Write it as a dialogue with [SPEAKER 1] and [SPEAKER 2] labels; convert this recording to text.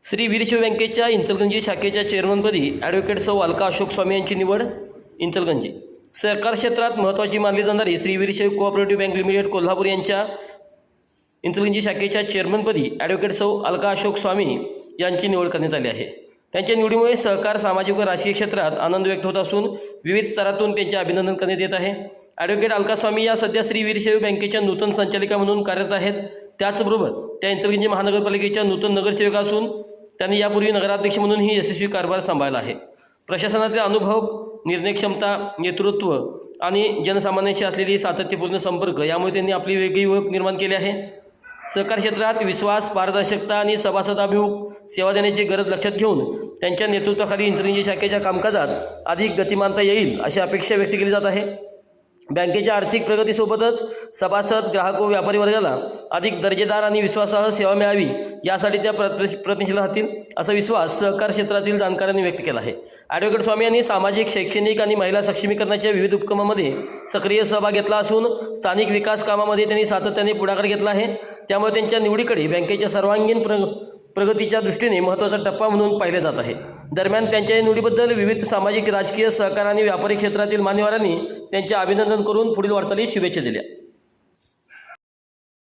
[SPEAKER 1] श्री वीरशैव बँकेच्या इंचलगंजी शाखेच्या चेअरमनपदी ॲडव्होकेट सौ अलका अशोक स्वामी यांची निवड. इंचलगंजी सहकार क्षेत्रात महत्त्वाची मानली जाणारी Shri Veerashaiva cooperative bank limited Kolhapur यांच्या इंचलगंजी शाखेच्या चेअरमनपदी ॲडव्होकेट सौ अलका अशोक स्वामी यांची निवड करण्यात आली आहे. त्यांच्या निवडीमुळे सहकार, सामाजिक व राजकीय क्षेत्रात आनंद व्यक्त होत असून विविध स्तरातून त्यांचे अभिनंदन करण्यात येत आहे. ॲडव्होकेट अलका स्वामी या सध्या श्री वीरशैव बँकेच्या नूतन संचालिका म्हणून कार्यरत आहेत. त्याचबरोबर त्या इंचलगंजी महानगरपालिकेच्या नूतन नगरसेविका असून त्यांनी यापूर्वी नगराध्यक्ष म्हणूनही यशस्वी कारभार सांभाळला आहे. प्रशासनातील अनुभव, निर्णय क्षमता, नेतृत्व आणि जनसामान्यांशी असलेली सातत्यपूर्ण संपर्क यामुळे त्यांनी आपली वेगळी ओळख निर्माण केली आहे. सहकार क्षेत्रात विश्वास, पारदर्शकता आणि सभासदाभिमुख सेवा देण्याची गरज लक्षात घेऊन त्यांच्या नेतृत्वाखाली इंचलगंजी शाखेच्या कामकाजात अधिक गतिमानता येईल अशी अपेक्षा व्यक्त केली जात आहे. बँकेच्या आर्थिक प्रगतीसोबतच सभासद, ग्राहक व व्यापारी वर्गाला अधिक दर्जेदार आणि विश्वासार्ह सेवा मिळावी यासाठी त्या प्रयत्नशील राहतील असा विश्वास सहकार क्षेत्रातील जाणकारांनी व्यक्त केला आहे. ॲडव्होकेट स्वामी यांनी सामाजिक, शैक्षणिक आणि महिला सक्षमीकरणाच्या विविध उपक्रमांमध्ये सक्रिय सहभाग घेतला असून स्थानिक विकास कामामध्ये त्यांनी सातत्याने पुढाकार घेतला आहे. त्यामुळे त्यांच्या निवडीकडे बँकेच्या सर्वांगीण प्रगतीच्या दृष्टीने महत्त्वाचा टप्पा म्हणून पाहिले जात आहे. दरम्यान त्यांच्या निवडीबद्दल विविध सामाजिक, राजकीय, सहकार आणि व्यापारी क्षेत्रातील मान्यवरांनी त्यांचे अभिनंदन करून पुढील वाटचालीस शुभेच्छा दिल्या.